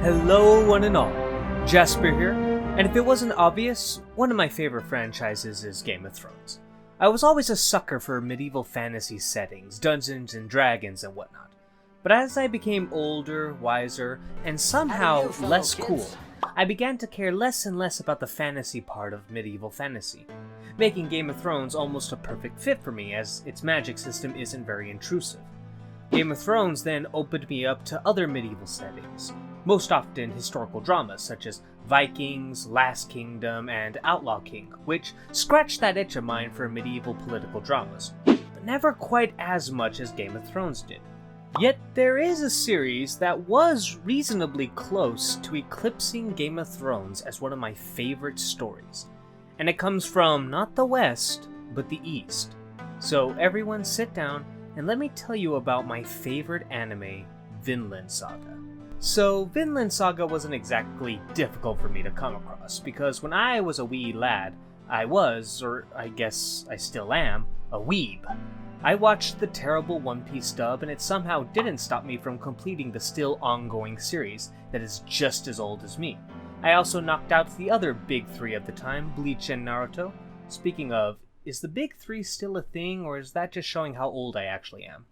Hello one and all, Jasper here, and if it wasn't obvious, one of my favorite franchises is Game of Thrones. I was always a sucker for medieval fantasy settings, Dungeons and Dragons and whatnot. But as I became older, wiser, and somehow less cool, I began to care less and less about the fantasy part of medieval fantasy, making Game of Thrones almost a perfect fit for me as its magic system isn't very intrusive. Game of Thrones then opened me up to other medieval settings, most often historical dramas such as Vikings, Last Kingdom, and Outlaw King, which scratched that itch of mine for medieval political dramas, but never quite as much as Game of Thrones did. Yet there is a series that was reasonably close to eclipsing Game of Thrones as one of my favorite stories, and it comes from not the West, but the East. So everyone sit down and let me tell you about my favorite anime, Vinlandsaga. So, Vinlandsaga wasn't exactly difficult for me to come across, because when I was a wee lad, I was, or I guess I still am, a weeb. I watched the terrible One Piece dub, and it somehow didn't stop me from completing the still ongoing series that is just as old as me. I also knocked out the other big three of the time, Bleach and Naruto. Speaking of, is the big three still a thing, or is that just showing how old I actually am?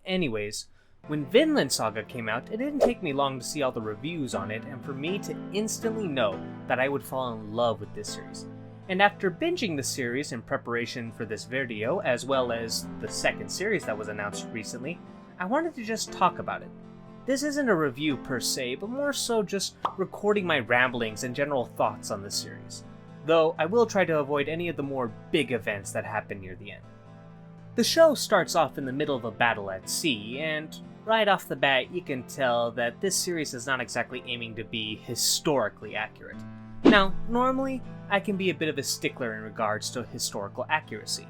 Anyways, when Vinland Saga came out, it didn't take me long to see all the reviews on it and for me to instantly know that I would fall in love with this series. And after binging the series in preparation for this video, as well as the second series that was announced recently, I wanted to just talk about it. This isn't a review per se, but more so just recording my ramblings and general thoughts on the series, though I will try to avoid any of the more big events that happen near the end. The show starts off in the middle of a battle at sea, and right off the bat you can tell that this series is not exactly aiming to be historically accurate. Now, normally, I can be a bit of a stickler in regards to historical accuracy.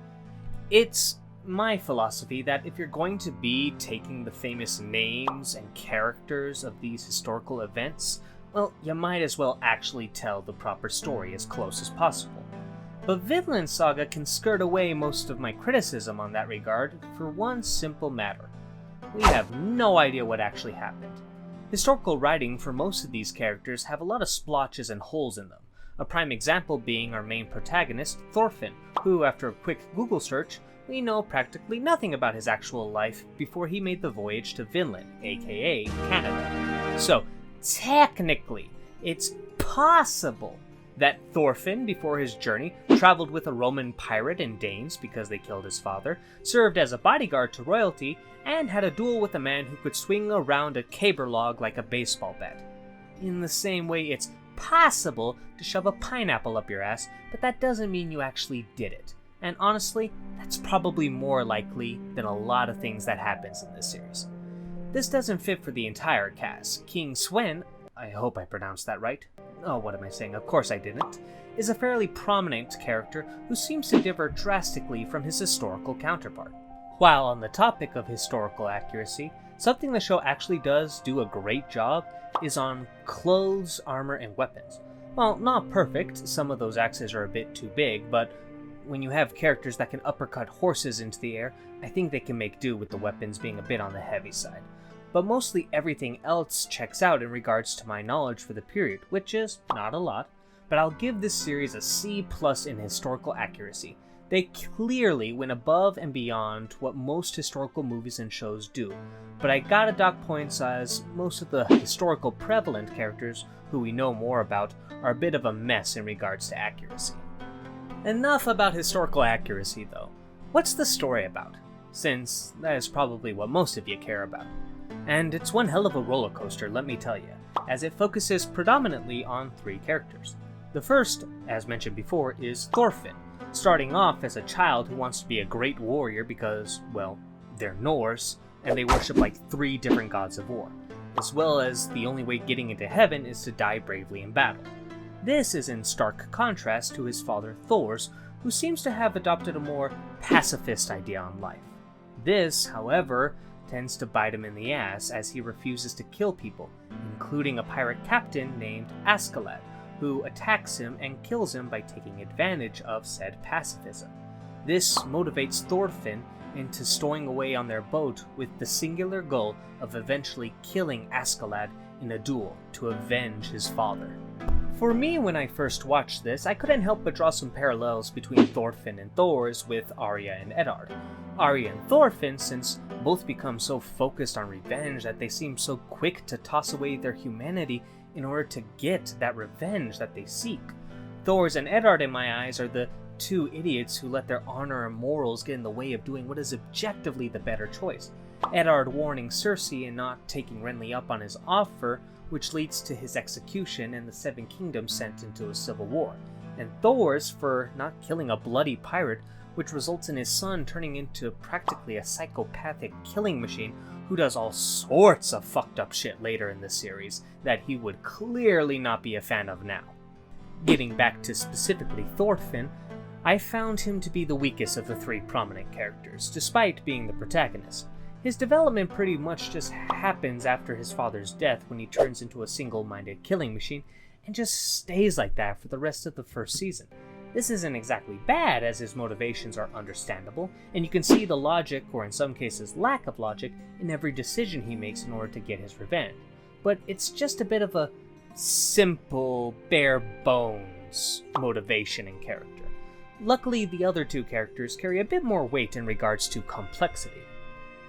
It's my philosophy that if you're going to be taking the famous names and characters of these historical events, well, you might as well actually tell the proper story as close as possible. But Vinland Saga can skirt away most of my criticism on that regard for one simple matter. We have no idea what actually happened. Historical writing for most of these characters have a lot of splotches and holes in them, a prime example being our main protagonist, Thorfinn, who after a quick Google search, we know practically nothing about his actual life before he made the voyage to Vinland, aka Canada. So, technically, it's possible that Thorfinn, before his journey, traveled with a Roman pirate and Danes because they killed his father, served as a bodyguard to royalty, and had a duel with a man who could swing around a caber log like a baseball bat. In the same way, it's possible to shove a pineapple up your ass, but that doesn't mean you actually did it. And honestly, that's probably more likely than a lot of things that happens in this series. This doesn't fit for the entire cast. King Sven, I hope I pronounced that right. Oh, what am I saying? Of course I didn't. Is a fairly prominent character who seems to differ drastically from his historical counterpart. While on the topic of historical accuracy, something the show actually does do a great job is on clothes, armor, and weapons. Well, not perfect, some of those axes are a bit too big, but when you have characters that can uppercut horses into the air, I think they can make do with the weapons being a bit on the heavy side. But mostly everything else checks out in regards to my knowledge for the period, which is not a lot, but I'll give this series a C+ in historical accuracy. They clearly went above and beyond what most historical movies and shows do, but I gotta dock points as most of the historical prevalent characters who we know more about are a bit of a mess in regards to accuracy. Enough about historical accuracy though. What's the story about? Since that is probably what most of you care about. And it's one hell of a roller coaster, let me tell you, as it focuses predominantly on three characters. The first, as mentioned before, is Thorfinn, starting off as a child who wants to be a great warrior because, well, they're Norse, and they worship like 3 different gods of war, as well as the only way getting into heaven is to die bravely in battle. This is in stark contrast to his father Thor's, who seems to have adopted a more pacifist idea on life. This, however, tends to bite him in the ass as he refuses to kill people, including a pirate captain named Askeladd, who attacks him and kills him by taking advantage of said pacifism. This motivates Thorfinn into stowing away on their boat with the singular goal of eventually killing Askeladd in a duel to avenge his father. For me, when I first watched this, I couldn't help but draw some parallels between Thorfinn and Thors with Arya and Eddard. Arya and Thorfinn, since both become so focused on revenge that they seem so quick to toss away their humanity in order to get that revenge that they seek. Thors and Eddard, in my eyes, are the two idiots who let their honor and morals get in the way of doing what is objectively the better choice. Eddard warning Cersei and not taking Renly up on his offer, which leads to his execution and the Seven Kingdoms sent into a civil war. And Thors for not killing a bloody pirate, which results in his son turning into practically a psychopathic killing machine who does all sorts of fucked up shit later in the series that he would clearly not be a fan of now. Getting back to specifically Thorfinn, I found him to be the weakest of the three prominent characters, despite being the protagonist. His development pretty much just happens after his father's death when he turns into a single-minded killing machine and just stays like that for the rest of the first season. This isn't exactly bad, as his motivations are understandable, and you can see the logic, or in some cases lack of logic, in every decision he makes in order to get his revenge. But it's just a bit of a simple, bare-bones motivation and character. Luckily, the other two characters carry a bit more weight in regards to complexity.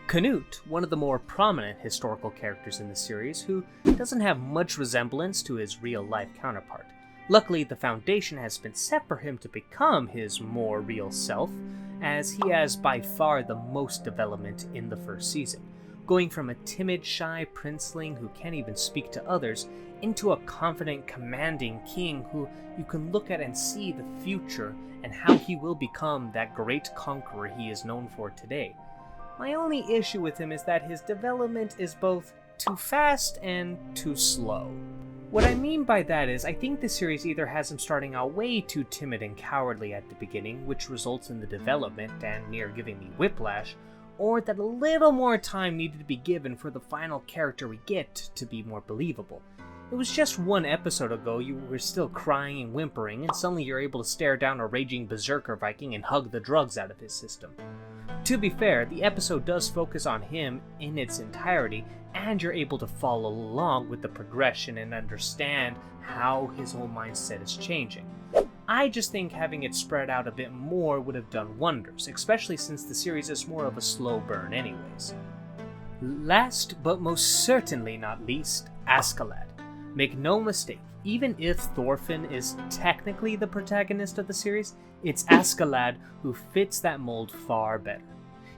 Canute, one of the more prominent historical characters in the series, who doesn't have much resemblance to his real-life counterpart. Luckily, the foundation has been set for him to become his more real self, as he has by far the most development in the first season, going from a timid, shy princeling who can't even speak to others, into a confident, commanding king who you can look at and see the future and how he will become that great conqueror he is known for today. My only issue with him is that his development is both too fast and too slow. What I mean by that is, I think the series either has him starting out way too timid and cowardly at the beginning, which results in the development and near giving me whiplash, or that a little more time needed to be given for the final character we get to be more believable. It was just one episode ago you were still crying and whimpering, and suddenly you're able to stare down a raging berserker Viking and hug the drugs out of his system. To be fair, the episode does focus on him in its entirety, and you're able to follow along with the progression and understand how his whole mindset is changing. I just think having it spread out a bit more would have done wonders, especially since the series is more of a slow burn anyways. Last but most certainly not least, Askeladd. Make no mistake, even if Thorfinn is technically the protagonist of the series, it's Askeladd who fits that mold far better.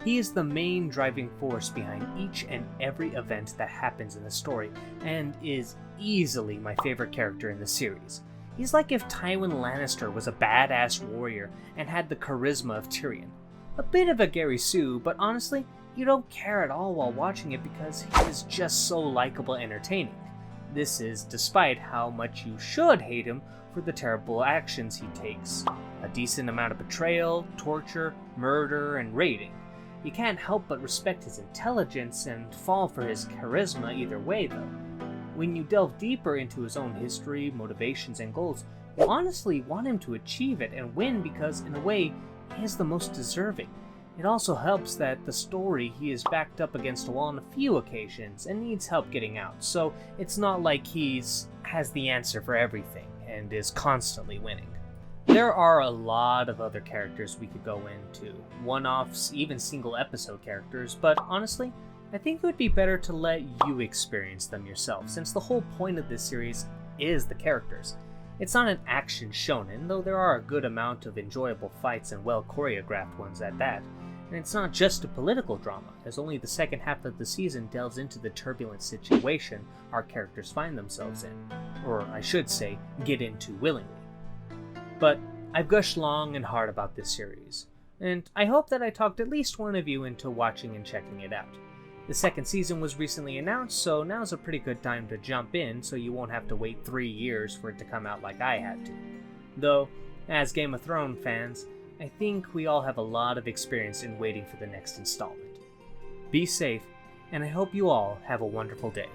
He is the main driving force behind each and every event that happens in the story, and is easily my favorite character in the series. He's like if Tywin Lannister was a badass warrior and had the charisma of Tyrion. A bit of a Gary Sue, but honestly, you don't care at all while watching it because he is just so likable and entertaining. This is despite how much you should hate him for the terrible actions he takes. A decent amount of betrayal, torture, murder, and raiding. You can't help but respect his intelligence and fall for his charisma either way though. When you delve deeper into his own history, motivations, and goals, you honestly want him to achieve it and win because, in a way, he is the most deserving. It also helps that the story he is backed up against a wall on a few occasions and needs help getting out, so it's not like has the answer for everything and is constantly winning. There are a lot of other characters we could go into, one-offs, even single episode characters, but honestly, I think it would be better to let you experience them yourself, since the whole point of this series is the characters. It's not an action shonen, though there are a good amount of enjoyable fights and well choreographed ones at that. And it's not just a political drama, as only the second half of the season delves into the turbulent situation our characters find themselves in, or I should say, get into willingly. But I've gushed long and hard about this series, and I hope that I talked at least one of you into watching and checking it out. The second season was recently announced, so now's a pretty good time to jump in so you won't have to wait 3 years for it to come out like I had to. Though, as Game of Thrones fans, I think we all have a lot of experience in waiting for the next installment. Be safe, and I hope you all have a wonderful day.